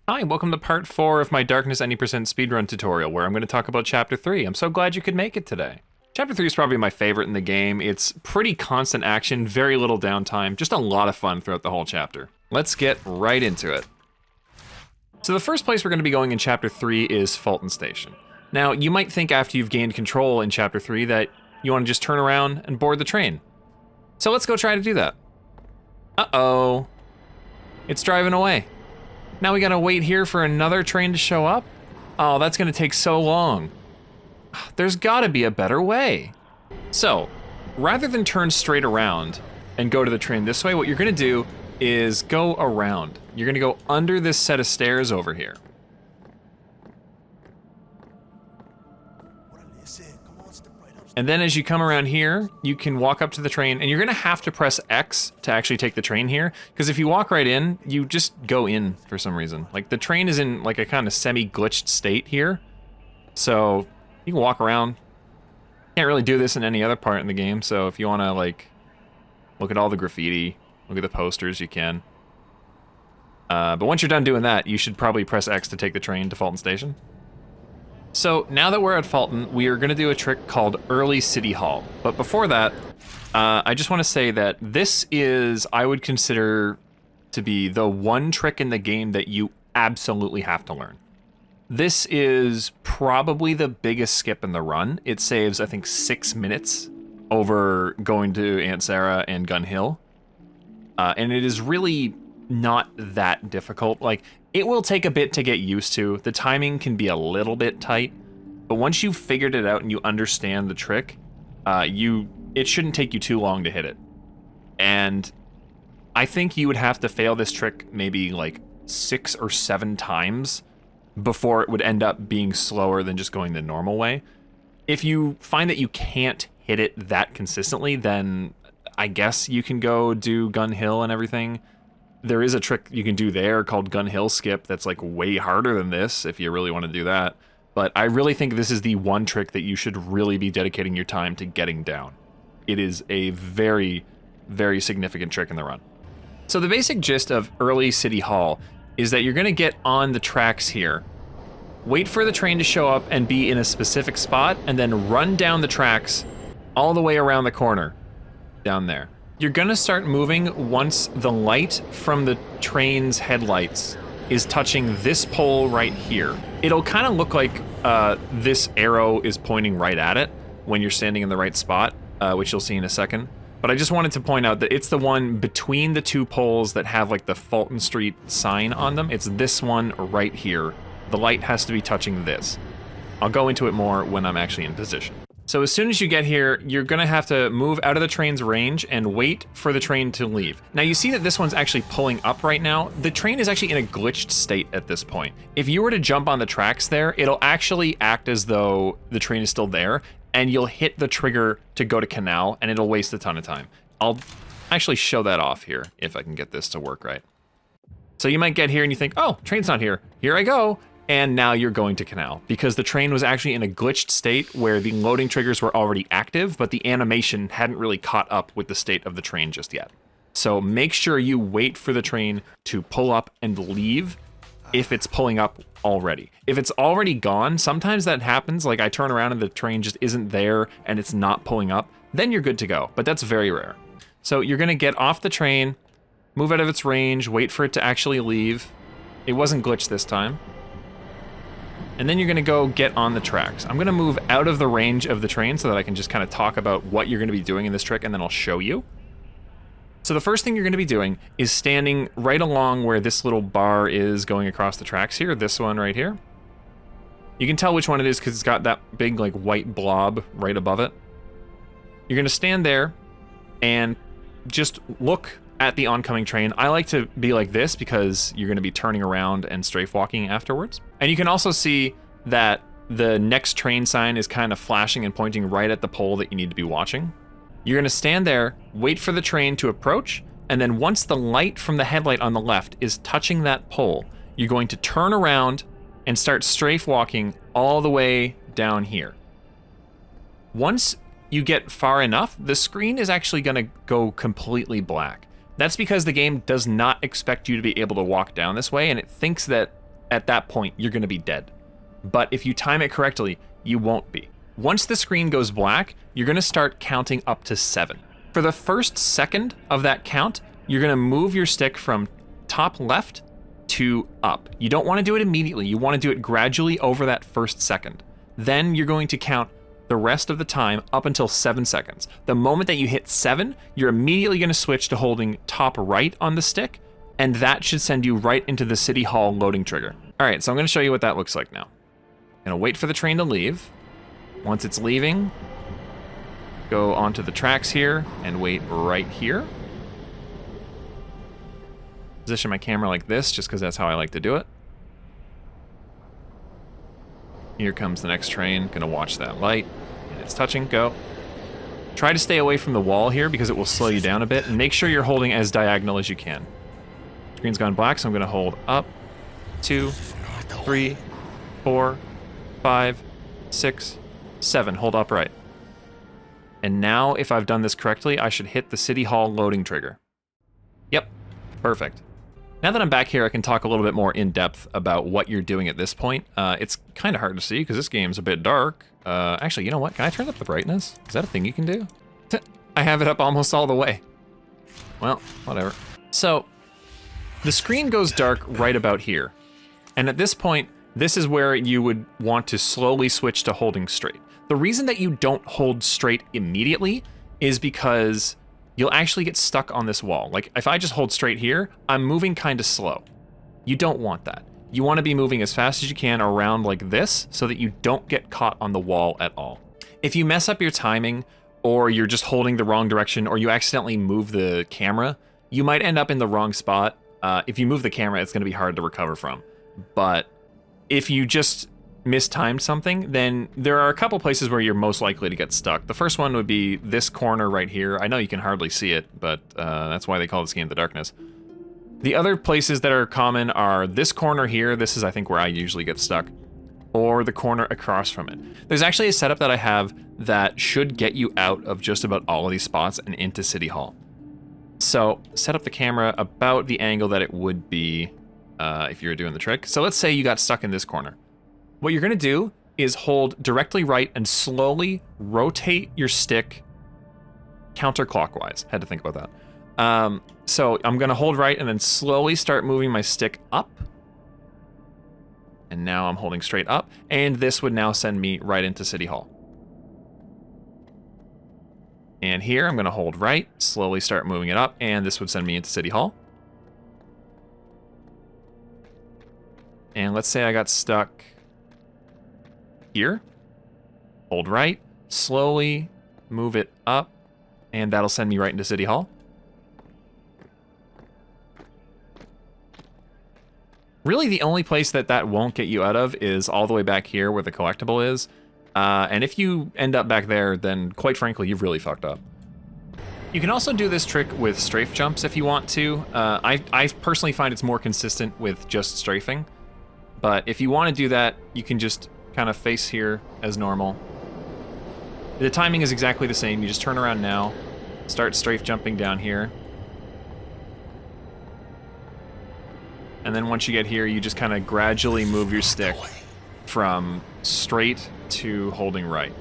Hi, welcome to part 4 of my Darkness Any% speedrun tutorial, where I'm going to talk about Chapter 3. I'm so glad you could make it today. Chapter 3 is probably my favorite in the game. It's pretty constant action, very little downtime, just a lot of fun throughout the whole chapter. Let's get right into it. So the first place we're going to be going in Chapter 3 is Fulton Station. Now, you might think after you've gained control in Chapter 3 that you want to just turn around and board the train. So let's go try to do that. Uh-oh. It's driving away. Now we gotta wait here for another train to show up? Oh, that's gonna take so long. There's gotta be a better way. So, rather than turn straight around and go to the train this way, what you're gonna do is go around. You're gonna go under this set of stairs over here. And then as you come around here, you can walk up to the train, and you're gonna have to press X to actually take the train here, because if you walk right in, you just go in for some reason. Like, the train is in like a kind of semi-glitched state here, so you can walk around. Can't really do this in any other part in the game, so if you wanna like, look at all the graffiti, look at the posters, you can. But once you're done doing that, you should probably press X to take the train to Fulton Station. So now that we're at Fulton, we are gonna do a trick called Early City Hall. But before that, I just wanna say that this is, I would consider to be the one trick in the game that you absolutely have to learn. This is probably the biggest skip in the run. It saves, I think, 6 minutes over going to Aunt Sarah and Gun Hill. And it is really not that difficult. Like, it will take a bit to get used to. The timing can be a little bit tight, but once you've figured it out and you understand the trick, it shouldn't take you too long to hit it. And I think you would have to fail this trick maybe like 6 or 7 times before it would end up being slower than just going the normal way. If you find that you can't hit it that consistently, then I guess you can go do Gun Hill and everything. There is a trick you can do there called Gun Hill Skip that's like way harder than this if you really want to do that. But I really think this is the one trick that you should really be dedicating your time to getting down. It is a very, very significant trick in the run. So the basic gist of Early City Hall is that you're gonna get on the tracks here, wait for the train to show up and be in a specific spot, and then run down the tracks all the way around the corner, down there. You're gonna start moving once the light from the train's headlights is touching this pole right here. It'll kind of look like this arrow is pointing right at it when you're standing in the right spot, which you'll see in a second. But I just wanted to point out that it's the one between the two poles that have like the Fulton Street sign on them. It's this one right here. The light has to be touching this. I'll go into it more when I'm actually in position. So as soon as you get here, you're gonna have to move out of the train's range and wait for the train to leave. Now you see that this one's actually pulling up right now. The train is actually in a glitched state at this point. If you were to jump on the tracks there, it'll actually act as though the train is still there, and you'll hit the trigger to go to Canal, and it'll waste a ton of time. I'll actually show that off here, if I can get this to work right. So you might get here and you think, oh, train's not here. Here I go. And now you're going to Canal, because the train was actually in a glitched state where the loading triggers were already active, but the animation hadn't really caught up with the state of the train just yet. So make sure you wait for the train to pull up and leave if it's pulling up already. If it's already gone, sometimes that happens, like I turn around and the train just isn't there and it's not pulling up, then you're good to go, but that's very rare. So you're gonna get off the train, move out of its range, wait for it to actually leave. It wasn't glitched this time. And then you're gonna go get on the tracks. I'm gonna move out of the range of the train so that I can just kind of talk about what you're gonna be doing in this trick, and then I'll show you. So the first thing you're gonna be doing is standing right along where this little bar is going across the tracks here, this one right here. You can tell which one it is because it's got that big like white blob right above it. You're gonna stand there and just look at the oncoming train. I like to be like this because you're gonna be turning around and strafe walking afterwards. And you can also see that the next train sign is kind of flashing and pointing right at the pole that you need to be watching. You're gonna stand there, wait for the train to approach, and then once the light from the headlight on the left is touching that pole, you're going to turn around and start strafe walking all the way down here. Once you get far enough, the screen is actually gonna go completely black. That's because the game does not expect you to be able to walk down this way, and it thinks that at that point, you're going to be dead. But if you time it correctly, you won't be. Once the screen goes black, you're going to start counting up to 7. For the first second of that count, you're going to move your stick from top left to up. You don't want to do it immediately. You want to do it gradually over that first second. Then you're going to count the rest of the time up until 7 seconds. The moment that you hit 7, you're immediately going to switch to holding top right on the stick, and that should send you right into the City Hall loading trigger. All right, so I'm going to show you what that looks like now. I'm going to wait for the train to leave. Once it's leaving, go onto the tracks here and wait right here. Position my camera like this, just because that's how I like to do it. Here comes the next train. Gonna watch that light. And it's touching. Go. Try to stay away from the wall here because it will slow you down a bit. And make sure you're holding as diagonal as you can. Screen's gone black, so I'm gonna hold up, 2, 3, 4, 5, 6, 7. Hold upright. And now, if I've done this correctly, I should hit the City Hall loading trigger. Yep. Perfect. Now that I'm back here, I can talk a little bit more in depth about what you're doing at this point. It's kind of hard to see because this game's a bit dark. Actually, you know what? Can I turn up the brightness? Is that a thing you can do? I have it up almost all the way. Well, whatever. So, the screen goes dark right about here. And at this point, this is where you would want to slowly switch to holding straight. The reason that you don't hold straight immediately is because you'll actually get stuck on this wall. Like, if I just hold straight here, I'm moving kind of slow. You don't want that. You want to be moving as fast as you can around like this so that you don't get caught on the wall at all. If you mess up your timing, or you're just holding the wrong direction, or you accidentally move the camera, you might end up in the wrong spot. If you move the camera, it's going to be hard to recover from. But if you just mistimed something, then there are a couple places where you're most likely to get stuck. The first one would be this corner right here. I know you can hardly see it, but that's why they call this game The Darkness. The other places that are common are this corner here. This is, I think, where I usually get stuck. Or the corner across from it. There's actually a setup that I have that should get you out of just about all of these spots and into City Hall. So, set up the camera about the angle that it would be if you were doing the trick. So let's say you got stuck in this corner. What you're gonna do is hold directly right and slowly rotate your stick counterclockwise. Had to think about that. So I'm gonna hold right and then slowly start moving my stick up. And now I'm holding straight up. And this would now send me right into City Hall. And here I'm gonna hold right, slowly start moving it up, and this would send me into City Hall. And let's say I got stuck here. Hold right, slowly move it up, and that'll send me right into City Hall. Really, the only place that won't get you out of is all the way back here where the collectible is. And if you end up back there, then quite frankly, you've really fucked up. You can also do this trick with strafe jumps if you want to. I personally find it's more consistent with just strafing. But if you want to do that, you can just kind of face here as normal. The timing is exactly the same. You just turn around now, start strafe jumping down here. And then once you get here, you just kind of gradually move your stick from straight to holding right.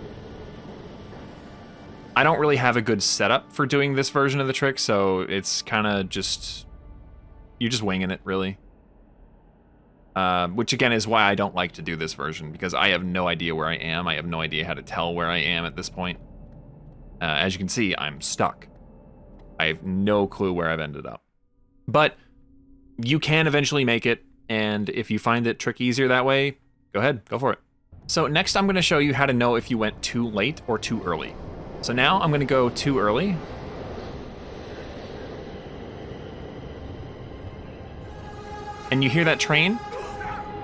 I don't really have a good setup for doing this version of the trick, so it's kind of just, you're just winging it, really. Which again is why I don't like to do this version, because I have no idea where I am. I have no idea how to tell where I am at this point. As you can see, I'm stuck. I have no clue where I've ended up. But you can eventually make it, and if you find the trick easier that way, go ahead, go for it. So next I'm going to show you how to know if you went too late or too early. So now I'm going to go too early. And you hear that train?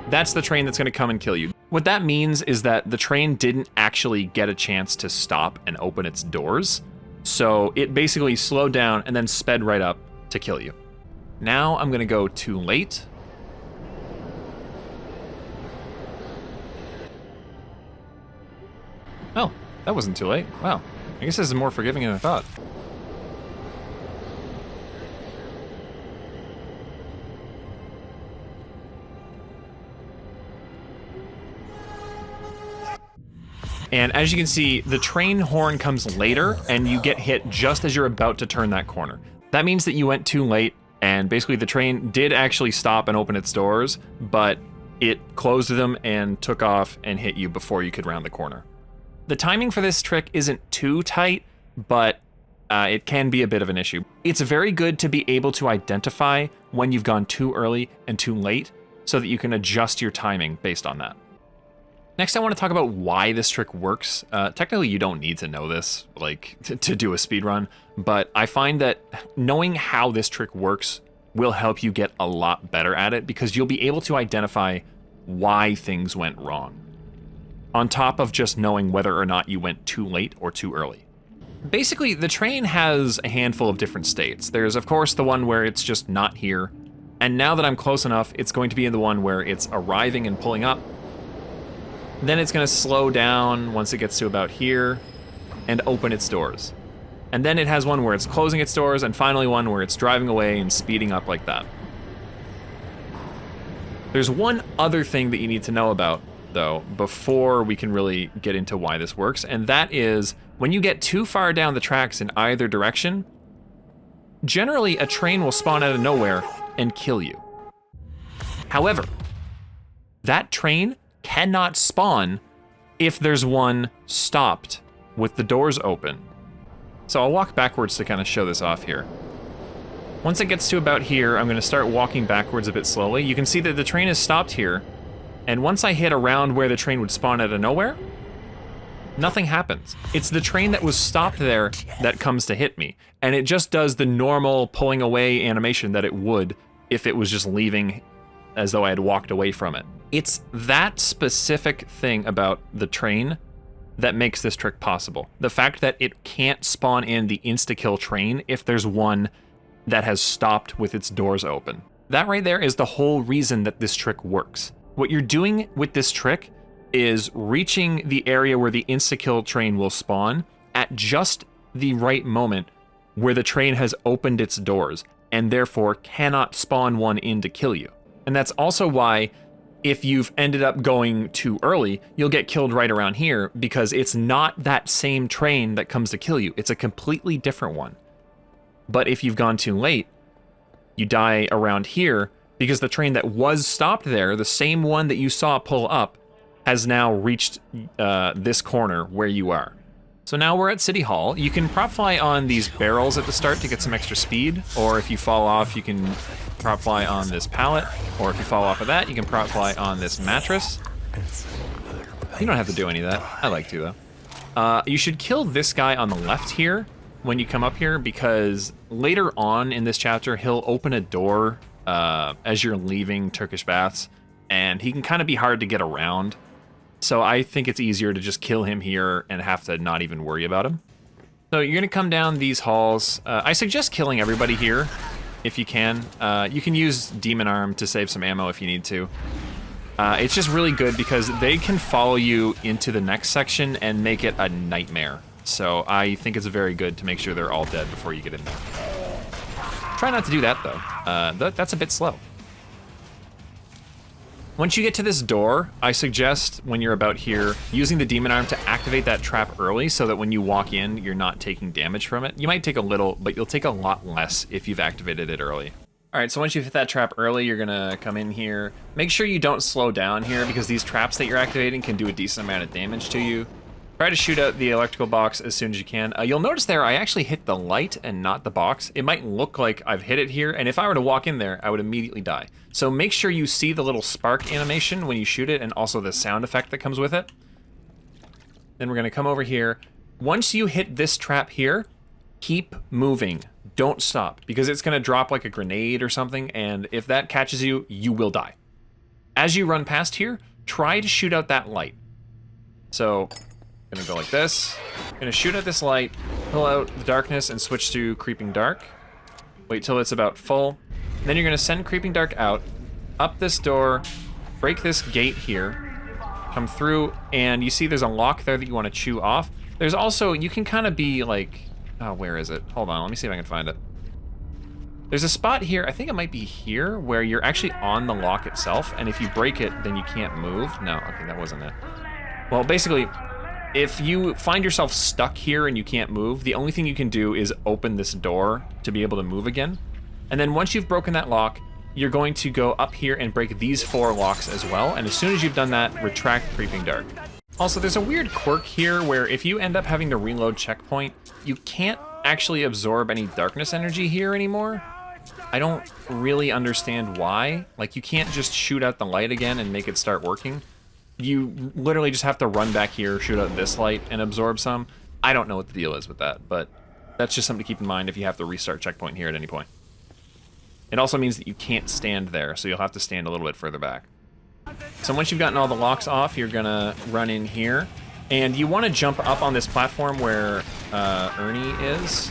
That's the train that's going to come and kill you. What that means is that the train didn't actually get a chance to stop and open its doors. So it basically slowed down and then sped right up to kill you. Now I'm going to go too late. Oh, that wasn't too late. Wow. I guess this is more forgiving than I thought. And as you can see, the train horn comes later and you get hit just as you're about to turn that corner. That means that you went too late, and basically the train did actually stop and open its doors, but it closed them and took off and hit you before you could round the corner. The timing for this trick isn't too tight, but it can be a bit of an issue. It's very good to be able to identify when you've gone too early and too late so that you can adjust your timing based on that. Next, I want to talk about why this trick works. Technically, you don't need to know this, like, to do a speedrun, but I find that knowing how this trick works will help you get a lot better at it because you'll be able to identify why things went wrong, on top of just knowing whether or not you went too late or too early. Basically, the train has a handful of different states. There's, of course, the one where it's just not here, and now that I'm close enough, it's going to be in the one where it's arriving and pulling up. Then it's going to slow down once it gets to about here and open its doors. And then it has one where it's closing its doors, and finally one where it's driving away and speeding up like that. There's one other thing that you need to know about, though, before we can really get into why this works, and that is when you get too far down the tracks in either direction, generally a train will spawn out of nowhere and kill you. However, that train cannot spawn if there's one stopped with the doors open. So I'll walk backwards to kind of show this off here. Once it gets to about here, I'm going to start walking backwards a bit slowly. You can see that the train is stopped here, and once I hit around where the train would spawn out of nowhere, nothing happens. It's the train that was stopped there that comes to hit me, and it just does the normal pulling away animation that it would if it was just leaving as though I had walked away from it. It's that specific thing about the train that makes this trick possible. The fact that it can't spawn in the insta-kill train if there's one that has stopped with its doors open. That right there is the whole reason that this trick works. What you're doing with this trick is reaching the area where the insta-kill train will spawn at just the right moment where the train has opened its doors and therefore cannot spawn one in to kill you. And that's also why if you've ended up going too early, you'll get killed right around here because it's not that same train that comes to kill you. It's a completely different one. But if you've gone too late, you die around here because the train that was stopped there, the same one that you saw pull up, has now reached this corner where you are. So now we're at City Hall. You can prop fly on these barrels at the start to get some extra speed, or if you fall off, you can prop fly on this pallet, or if you fall off of that, you can prop fly on this mattress. You don't have to do any of that. I like to, though. You should kill this guy on the left here when you come up here, because later on in this chapter, he'll open a door as you're leaving Turkish Baths, and he can kind of be hard to get around. So I think it's easier to just kill him here and have to not even worry about him. So you're gonna come down these halls. I suggest killing everybody here if you can. You can use Demon Arm to save some ammo if you need to. It's just really good because they can follow you into the next section and make it a nightmare. So I think it's very good to make sure they're all dead before you get in there. Try not to do that though. That's a bit slow. Once you get to this door, I suggest when you're about here, using the Demon Arm to activate that trap early so that when you walk in, you're not taking damage from it. You might take a little, but you'll take a lot less if you've activated it early. All right, so once you've hit that trap early, you're gonna come in here. Make sure you don't slow down here because these traps that you're activating can do a decent amount of damage to you. Try to shoot out the electrical box as soon as you can. You'll notice there, I actually hit the light and not the box. It might look like I've hit it here, and if I were to walk in there, I would immediately die. So make sure you see the little spark animation when you shoot it, and also the sound effect that comes with it. Then we're gonna come over here. Once you hit this trap here, keep moving. Don't stop, because it's gonna drop like a grenade or something, and if that catches you, you will die. As you run past here, try to shoot out that light. So, gonna go like this. Gonna shoot at this light, pull out the darkness and switch to Creeping Dark. Wait till it's about full. Then you're gonna send Creeping Dark out, up this door, break this gate here, come through, and you see there's a lock there that you wanna chew off. There's also, you can kind of be like, oh, where is it? Hold on, let me see if I can find it. There's a spot here, I think it might be here, where you're actually on the lock itself, and if you break it, then you can't move. No, okay, that wasn't it. Well, basically, If you find yourself stuck here and you can't move, the only thing you can do is open this door to be able to move again. And then once you've broken that lock, you're going to go up here and break these 4 locks as well. And as soon as you've done that, retract Creeping Dark. Also, there's a weird quirk here where if you end up having to reload checkpoint, you can't actually absorb any darkness energy here anymore. I don't really understand why. Like, you can't just shoot out the light again and make it start working. You literally just have to run back here, shoot out this light, and absorb some. I don't know what the deal is with that, but that's just something to keep in mind if you have to restart checkpoint here at any point. It also means that you can't stand there, so you'll have to stand a little bit further back. So once you've gotten all the locks off, you're gonna run in here, and you want to jump up on this platform where Ernie is.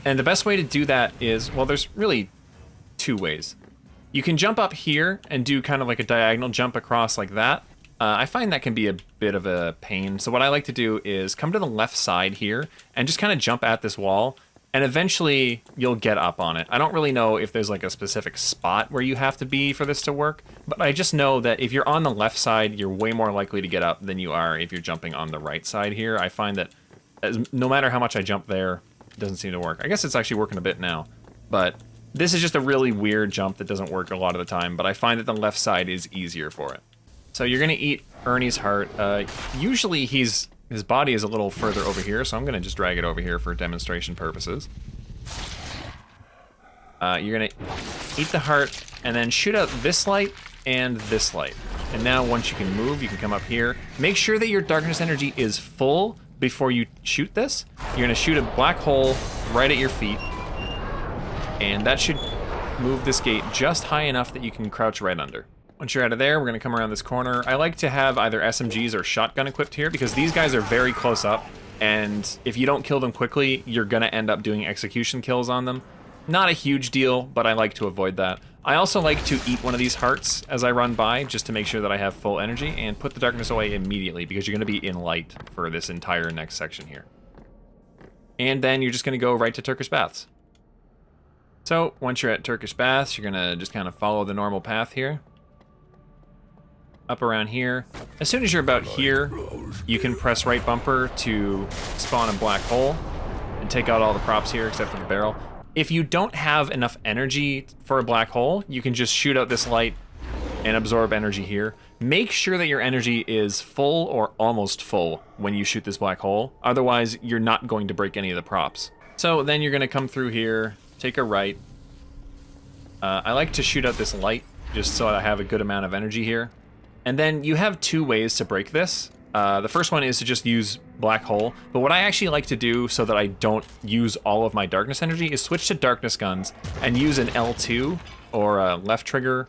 And the best way to do that is, well, there's really 2 ways. You can jump up here and do kind of like a diagonal jump across like that. I find that can be a bit of a pain. So what I like to do is come to the left side here and just kind of jump at this wall, and eventually you'll get up on it. I don't really know if there's like a specific spot where you have to be for this to work, but I just know that if you're on the left side, you're way more likely to get up than you are if you're jumping on the right side here. I find that no matter how much I jump there, it doesn't seem to work. I guess it's actually working a bit now, but this is just a really weird jump that doesn't work a lot of the time, but I find that the left side is easier for it. So you're gonna eat Ernie's heart. Usually his body is a little further over here, so I'm gonna just drag it over here for demonstration purposes. You're gonna eat the heart and then shoot out this light and this light. And now once you can move, you can come up here. Make sure that your darkness energy is full before you shoot this. You're gonna shoot a black hole right at your feet, and that should move this gate just high enough that you can crouch right under. Once you're out of there, we're gonna come around this corner. I like to have either SMGs or shotgun equipped here because these guys are very close up, and if you don't kill them quickly, you're gonna end up doing execution kills on them. Not a huge deal, but I like to avoid that. I also like to eat one of these hearts as I run by, just to make sure that I have full energy, and put the darkness away immediately because you're gonna be in light for this entire next section here. And then you're just gonna go right to Turkish Baths. So once you're at Turkish Baths, you're gonna just kind of follow the normal path here. Up around here. As soon as you're about here, you can press right bumper to spawn a black hole and take out all the props here except for the barrel. If you don't have enough energy for a black hole, you can just shoot out this light and absorb energy here. Make sure that your energy is full or almost full when you shoot this black hole. Otherwise, you're not going to break any of the props. So then you're gonna come through here, take a right. I like to shoot out this light just so I have a good amount of energy here. And then you have 2 ways to break this. The first one is to just use black hole, but what I actually like to do so that I don't use all of my darkness energy is switch to darkness guns and use an L2 or a left trigger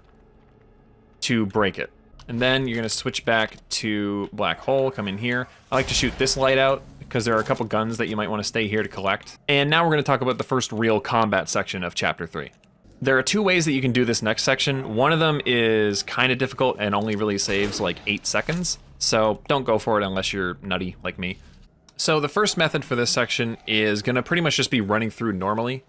to break it. And then you're gonna switch back to black hole, come in here. I like to shoot this light out because there are a couple guns that you might want to stay here to collect. And now we're gonna talk about the first real combat section of chapter 3. There are 2 ways that you can do this next section. One of them is kind of difficult and only really saves like 8 seconds. So don't go for it unless you're nutty like me. So the first method for this section is gonna pretty much just be running through normally.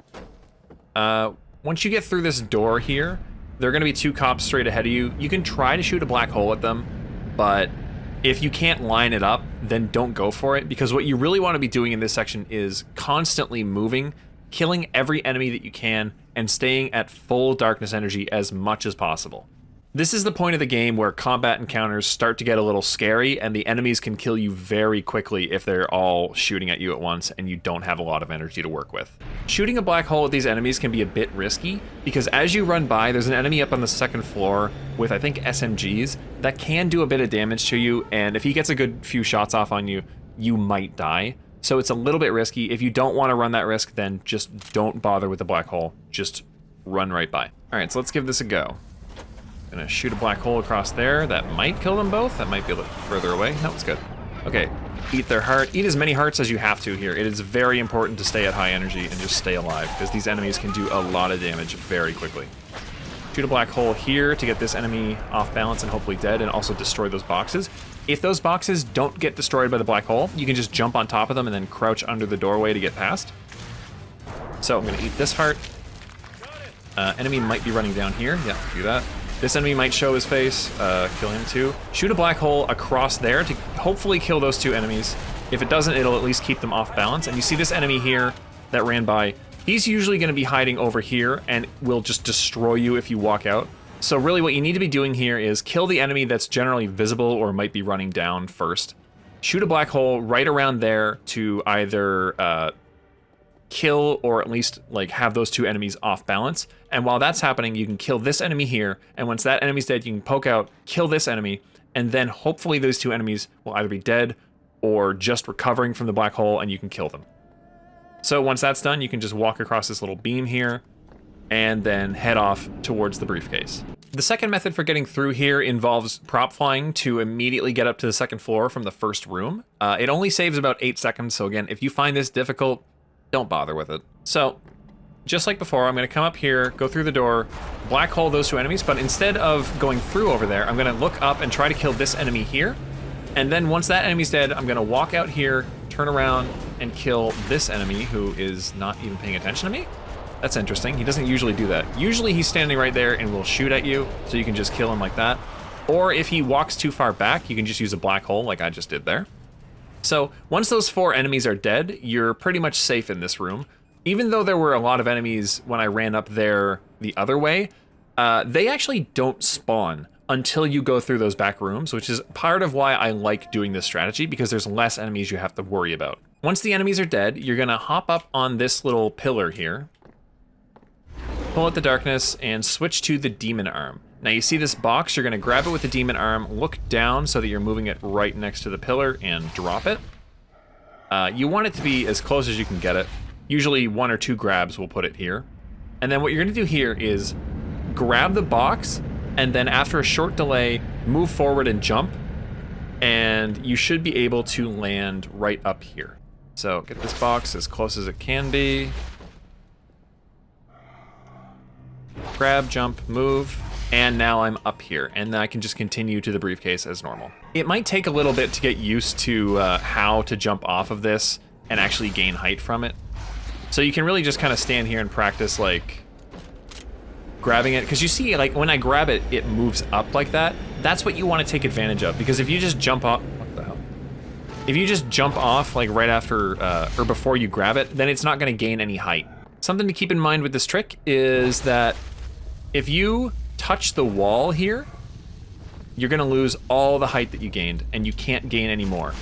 Once you get through this door here, there are gonna be 2 cops straight ahead of you. You can try to shoot a black hole at them, but if you can't line it up, then don't go for it, because what you really want to be doing in this section is constantly moving, killing every enemy that you can, and staying at full darkness energy as much as possible. This is the point of the game where combat encounters start to get a little scary, and the enemies can kill you very quickly if they're all shooting at you at once and you don't have a lot of energy to work with. Shooting a black hole at these enemies can be a bit risky, because as you run by, there's an enemy up on the 2nd floor with, I think, SMGs that can do a bit of damage to you, and if he gets a good few shots off on you, you might die. So it's a little bit risky. If you don't want to run that risk, then just don't bother with the black hole. Just run right by. All right, so let's give this a go. Gonna shoot a black hole across there. That might kill them both. That might be a little further away. No, it's good. Okay, eat their heart. Eat as many hearts as you have to here. It is very important to stay at high energy and just stay alive, because these enemies can do a lot of damage very quickly. Shoot a black hole here to get this enemy off balance and hopefully dead, and also destroy those boxes. If those boxes don't get destroyed by the black hole, you can just jump on top of them and then crouch under the doorway to get past. So I'm gonna eat this heart. Enemy might be running down here. Yeah, do that. This enemy might show his face, kill him too. Shoot a black hole across there to hopefully kill those 2 enemies. If it doesn't, it'll at least keep them off balance. And you see this enemy here that ran by, he's usually going to be hiding over here and will just destroy you if you walk out. So really what you need to be doing here is kill the enemy that's generally visible or might be running down first. Shoot a black hole right around there to either kill or at least like have those 2 enemies off balance. And while that's happening, you can kill this enemy here. And once that enemy's dead, you can poke out, kill this enemy, and then hopefully those 2 enemies will either be dead or just recovering from the black hole and you can kill them. So once that's done, you can just walk across this little beam here and then head off towards the briefcase. The second method for getting through here involves prop flying to immediately get up to the 2nd floor from the first room. It only saves about 8 seconds, so again, if you find this difficult, don't bother with it. So, just like before, I'm gonna come up here, go through the door, black hole those 2 enemies, but instead of going through over there, I'm gonna look up and try to kill this enemy here. And then once that enemy's dead, I'm gonna walk out here, turn around, and kill this enemy who is not even paying attention to me. That's interesting. He doesn't usually do that. Usually he's standing right there and will shoot at you, so you can just kill him like that. Or if he walks too far back, you can just use a black hole like I just did there. So once those 4 enemies are dead, you're pretty much safe in this room. Even though there were a lot of enemies when I ran up there the other way, they actually don't spawn until you go through those back rooms, which is part of why I like doing this strategy, because there's less enemies you have to worry about. Once the enemies are dead, you're gonna hop up on this little pillar here, pull out the darkness, and switch to the demon arm. Now you see this box, you're gonna grab it with the demon arm, look down so that you're moving it right next to the pillar, and drop it. You want it to be as close as you can get it. Usually 1 or 2 grabs will put it here. And then what you're gonna do here is grab the box, and then after a short delay, move forward and jump, and you should be able to land right up here. So get this box as close as it can be. Grab, jump, move, and now I'm up here, and I can just continue to the briefcase as normal. It might take a little bit to get used to how to jump off of this and actually gain height from it. So you can really just kind of stand here and practice like grabbing it, because you see like when I grab it, it moves up like that. That's what you want to take advantage of, because if you just jump off, what the hell? If you just jump off like right after or before you grab it, then it's not going to gain any height. Something to keep in mind with this trick is that if you touch the wall here, you're gonna lose all the height that you gained, and you can't gain any more.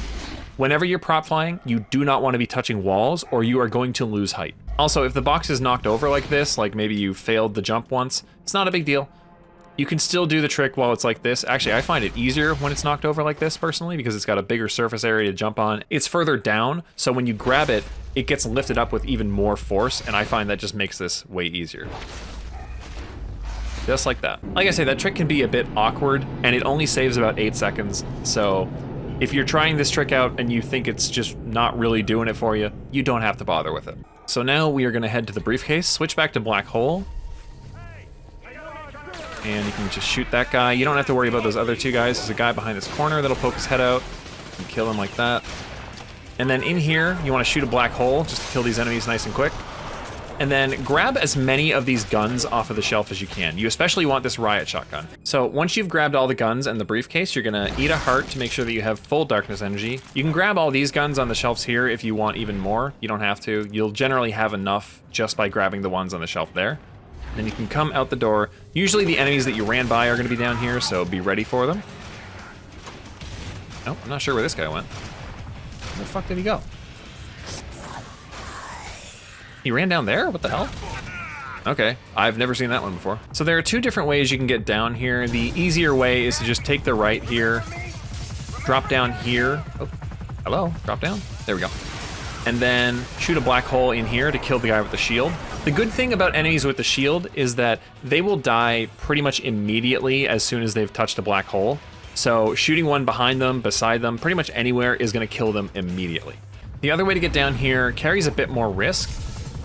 Whenever you're prop flying, you do not want to be touching walls, or you are going to lose height. Also, if the box is knocked over like this, like maybe you failed the jump once, it's not a big deal. You can still do the trick while it's like this. Actually, I find it easier when it's knocked over like this, personally, because it's got a bigger surface area to jump on. It's further down, so when you grab it, it gets lifted up with even more force, and I find that just makes this way easier. Just like that. Like I say, that trick can be a bit awkward, and it only saves about 8 seconds, so if you're trying this trick out and you think it's just not really doing it for you, you don't have to bother with it. So now we are gonna head to the briefcase, switch back to black hole, and you can just shoot that guy. You don't have to worry about those other 2 guys. There's a guy behind this corner that'll poke his head out. You can kill him like that. And then in here, you wanna shoot a black hole just to kill these enemies nice and quick. And then grab as many of these guns off of the shelf as you can. You especially want this riot shotgun. So once you've grabbed all the guns and the briefcase, you're gonna eat a heart to make sure that you have full darkness energy. You can grab all these guns on the shelves here if you want even more. You don't have to. You'll generally have enough just by grabbing the ones on the shelf there. Then you can come out the door. Usually the enemies that you ran by are gonna be down here, so be ready for them. Oh, I'm not sure where this guy went. Where the fuck did he go? He ran down there? What the hell? Okay, I've never seen that one before. So there are 2 different ways you can get down here. The easier way is to just take the right here, drop down here. Oh, hello, drop down. There we go. And then shoot a black hole in here to kill the guy with the shield. The good thing about enemies with the shield is that they will die pretty much immediately as soon as they've touched a black hole. So shooting one behind them, beside them, pretty much anywhere is gonna kill them immediately. The other way to get down here carries a bit more risk.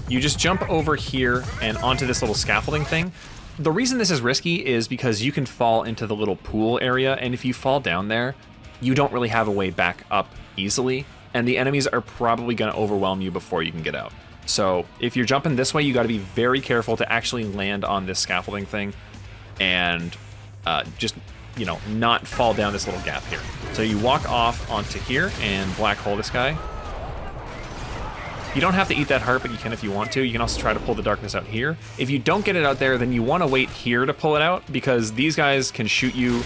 You just jump over here and onto this little scaffolding thing. The reason this is risky is because you can fall into the little pool area, and if you fall down there, you don't really have a way back up easily, and the enemies are probably gonna overwhelm you before you can get out. So if you're jumping this way, you gotta be very careful to actually land on this scaffolding thing, and you know, not fall down this little gap here. So you walk off onto here and black hole this guy. You don't have to eat that heart, but you can if you want to. You can also try to pull the darkness out here. If you don't get it out there, then you want to wait here to pull it out, because these guys can shoot you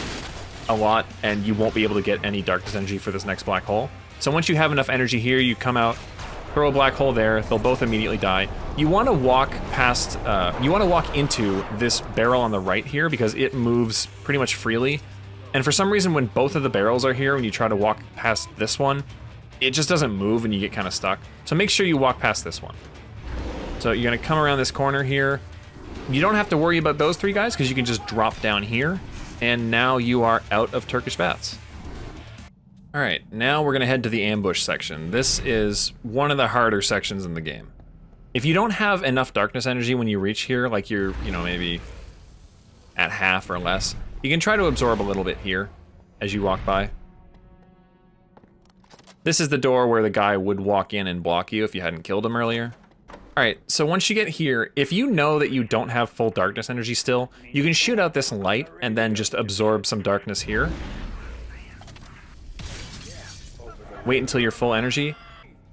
a lot and you won't be able to get any darkness energy for this next black hole. So once you have enough energy here, you come out, throw a black hole there, they'll both immediately die. You want to walk past, you want to walk into this barrel on the right here because it moves pretty much freely. And for some reason, when both of the barrels are here, when you try to walk past this one, it just doesn't move and you get kind of stuck. So make sure you walk past this one. So you're gonna come around this corner here. You don't have to worry about those three guys because you can just drop down here, and now you are out of Turkish Baths. All right, now we're gonna head to the ambush section. This is one of the harder sections in the game. If you don't have enough darkness energy when you reach here, like you're, you know, maybe at half or less, you can try to absorb a little bit here as you walk by. This is the door where the guy would walk in and block you if you hadn't killed him earlier. All right, so once you get here, if you know that you don't have full darkness energy still, you can shoot out this light and then just absorb some darkness here. Wait until you're full energy.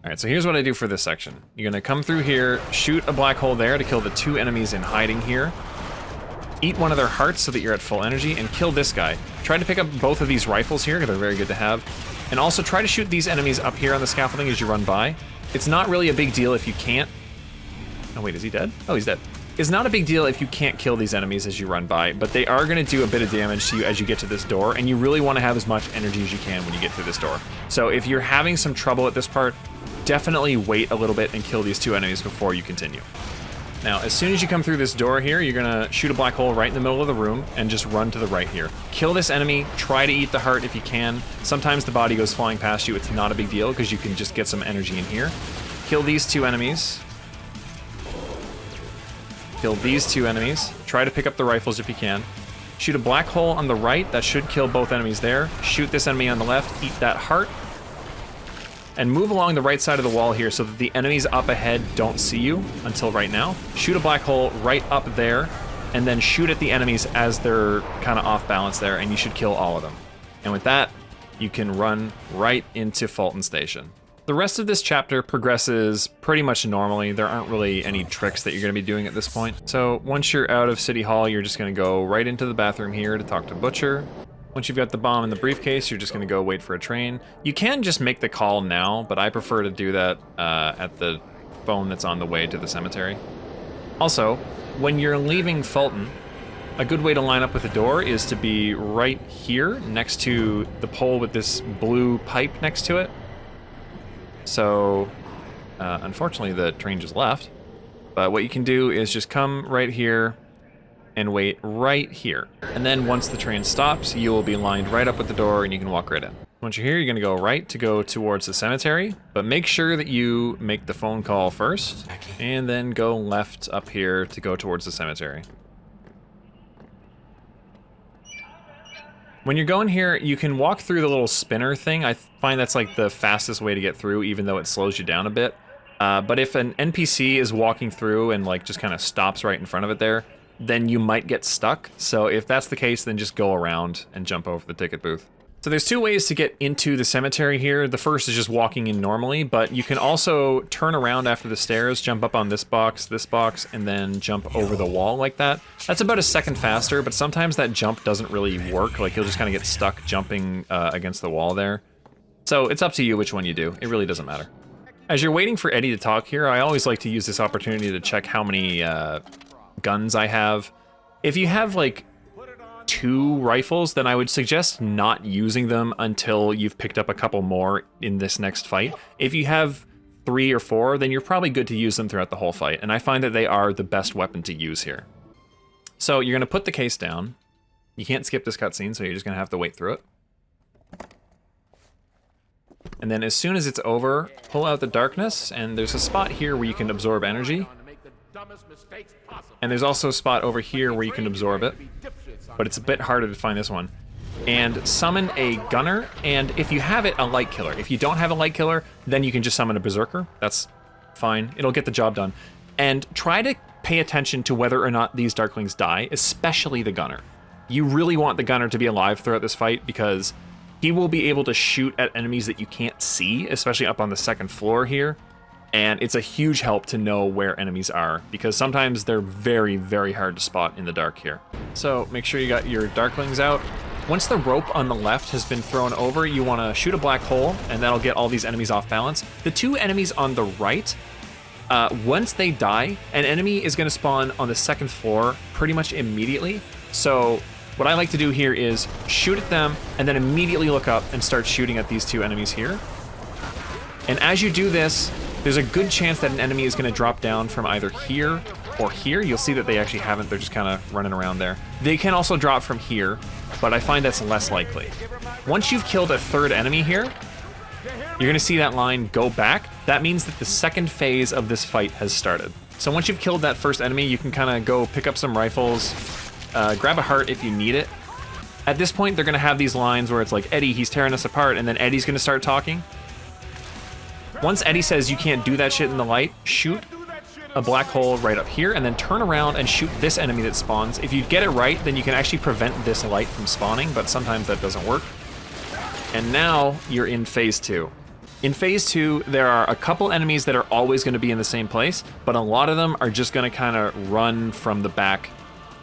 All right, so here's what I do for this section. You're gonna come through here, shoot a black hole there to kill the two enemies in hiding here. Eat one of their hearts so that you're at full energy, and kill this guy. Try to pick up both of these rifles here, because they're very good to have. And also try to shoot these enemies up here on the scaffolding as you run by. It's not really a big deal if you can't. Oh wait, is he dead? Oh, he's dead. It's not a big deal if you can't kill these enemies as you run by, but they are gonna do a bit of damage to you as you get to this door, and you really wanna have as much energy as you can when you get through this door. So if you're having some trouble at this part, definitely wait a little bit and kill these two enemies before you continue. Now, as soon as you come through this door here, you're gonna shoot a black hole right in the middle of the room and just run to the right here. Kill this enemy, try to eat the heart if you can. Sometimes the body goes flying past you, it's not a big deal because you can just get some energy in here. Kill these two enemies. Kill these two enemies. Try to pick up the rifles if you can. Shoot a black hole on the right, that should kill both enemies there. Shoot this enemy on the left, eat that heart. And move along the right side of the wall here so that the enemies up ahead don't see you until right now. Shoot a black hole right up there, and then shoot at the enemies as they're kind of off balance there, and you should kill all of them. And with that, you can run right into Fulton Station. The rest of this chapter progresses pretty much normally. There aren't really any tricks that you're gonna be doing at this point. So once you're out of City Hall, you're just gonna go right into the bathroom here to talk to Butcher. Once you've got the bomb in the briefcase, you're just gonna go wait for a train. You can just make the call now, but I prefer to do that at the phone that's on the way to the cemetery. Also, when you're leaving Fulton, a good way to line up with the door is to be right here next to the pole with this blue pipe next to it. So, unfortunately the train just left, but what you can do is just come right here and wait right here. And then once the train stops, you will be lined right up with the door and you can walk right in. Once you're here, you're gonna go right to go towards the cemetery, but make sure that you make the phone call first, and then go left up here to go towards the cemetery. When you're going here, you can walk through the little spinner thing. I find that's like the fastest way to get through, even though it slows you down a bit. But if an NPC is walking through and like just kind of stops right in front of it there, then you might get stuck. So if that's the case, then just go around and jump over the ticket booth. So there's two ways to get into the cemetery here. The first is just walking in normally, but you can also turn around after the stairs, jump up on this box, and then jump over the wall like that. That's about a second faster, but sometimes that jump doesn't really work. Like you'll just kind of get stuck jumping against the wall there. So it's up to you which one you do. It really doesn't matter. As you're waiting for Eddie to talk here, I always like to use this opportunity to check how many guns I have. If you have like 2 rifles, then I would suggest not using them until you've picked up a couple more in this next fight. If you have 3 or 4, then you're probably good to use them throughout the whole fight, and I find that they are the best weapon to use here. So you're gonna put the case down. You can't skip this cutscene, so you're just gonna have to wait through it. And then as soon as it's over, pull out the darkness, and there's a spot here where you can absorb energy. And there's also a spot over here where you can absorb it, but it's a bit harder to find this one. And summon a gunner, and if you have it, a light killer. If you don't have a light killer, then you can just summon a berserker. That's fine, it'll get the job done. And try to pay attention to whether or not these darklings die, especially the gunner. You really want the gunner to be alive throughout this fight because he will be able to shoot at enemies that you can't see, especially up on the second floor here. And it's a huge help to know where enemies are because sometimes they're very, very hard to spot in the dark here. So make sure you got your darklings out. Once the rope on the left has been thrown over, you want to shoot a black hole and that'll get all these enemies off balance. The two enemies on the right, once they die, an enemy is going to spawn on the second floor pretty much immediately. So what I like to do here is shoot at them and then immediately look up and start shooting at these two enemies here. And as you do this, there's a good chance that an enemy is going to drop down from either here or here. You'll see that they actually haven't, they're just kind of running around there. They can also drop from here, but I find that's less likely. Once you've killed a third enemy here, you're going to see that line go back. That means that the second phase of this fight has started. So once you've killed that first enemy, you can kind of go pick up some rifles, grab a heart if you need it. At this point, they're going to have these lines where it's like, Eddie, he's tearing us apart, and then Eddie's going to start talking. Once Eddie says you can't do that shit in the light, shoot a black hole right up here and then turn around and shoot this enemy that spawns. If you get it right, then you can actually prevent this light from spawning, but sometimes that doesn't work. And now you're in phase 2. In phase 2, there are a couple enemies that are always going to be in the same place, but a lot of them are just going to kind of run from the back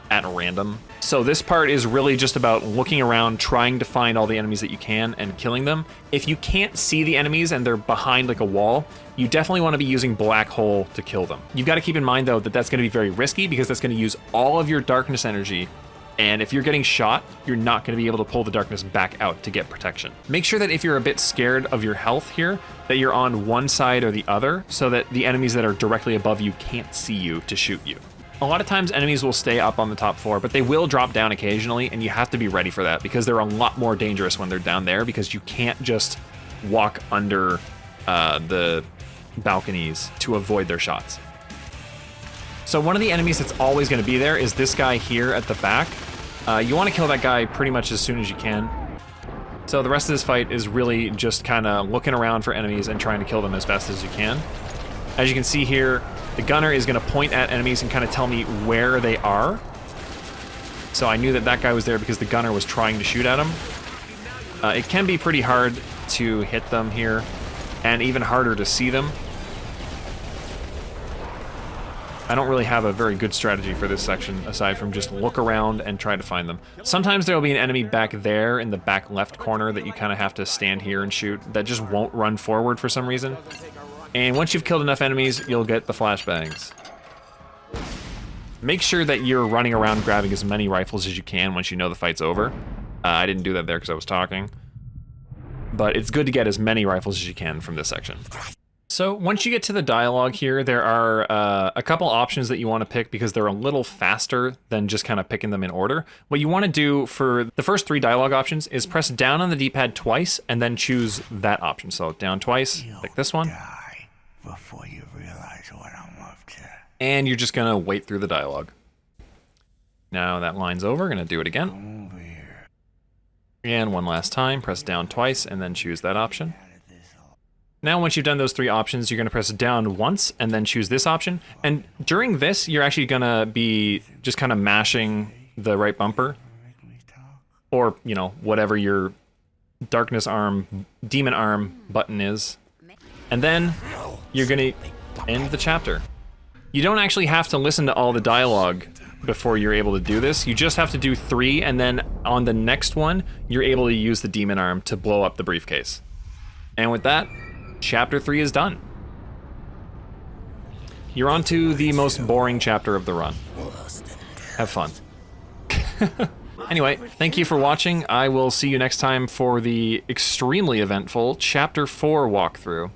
at random. So this part is really just about looking around, trying to find all the enemies that you can and killing them. If you can't see the enemies and they're behind like a wall, you definitely want to be using black hole to kill them. You've got to keep in mind though that that's going to be very risky because that's going to use all of your darkness energy. And if you're getting shot, you're not going to be able to pull the darkness back out to get protection. Make sure that if you're a bit scared of your health here, that you're on one side or the other so that the enemies that are directly above you can't see you to shoot you. A lot of times enemies will stay up on the top floor, but they will drop down occasionally, and you have to be ready for that because they're a lot more dangerous when they're down there because you can't just walk under the balconies to avoid their shots. So one of the enemies that's always going to be there is this guy here at the back. You want to kill that guy pretty much as soon as you can. So the rest of this fight is really just kind of looking around for enemies and trying to kill them as best as you can. As you can see here, the gunner is going to point at enemies and kind of tell me where they are. So I knew that that guy was there because the gunner was trying to shoot at him. It can be pretty hard to hit them here, and even harder to see them. I don't really have a very good strategy for this section, aside from just look around and try to find them. Sometimes there will be an enemy back there in the back left corner that you kind of have to stand here and shoot that just won't run forward for some reason. And once you've killed enough enemies, you'll get the flashbangs. Make sure that you're running around grabbing as many rifles as you can once you know the fight's over. I didn't do that there because I was talking. But it's good to get as many rifles as you can from this section. So once you get to the dialogue here, there are a couple options that you want to pick because they're a little faster than just kind of picking them in order. What you want to do for the first 3 dialogue options is press down on the D-pad twice and then choose that option. So down twice, pick this one. Before you realize what I'm up to. And you're just gonna wait through the dialogue. Now that line's over, gonna do it again. Over here. And one last time, press down twice and then choose that option. Now once you've done those 3 options, you're gonna press down once and then choose this option. And during this, you're actually gonna be just kind of mashing the right bumper. Or, you know, whatever your darkness arm, demon arm button is. And then you're gonna end the chapter. You don't actually have to listen to all the dialogue before you're able to do this. You just have to do 3, and then on the next one, you're able to use the demon arm to blow up the briefcase. And with that, chapter 3 is done. You're on to the most boring chapter of the run. Have fun. Anyway, thank you for watching. I will see you next time for the extremely eventful chapter 4 walkthrough.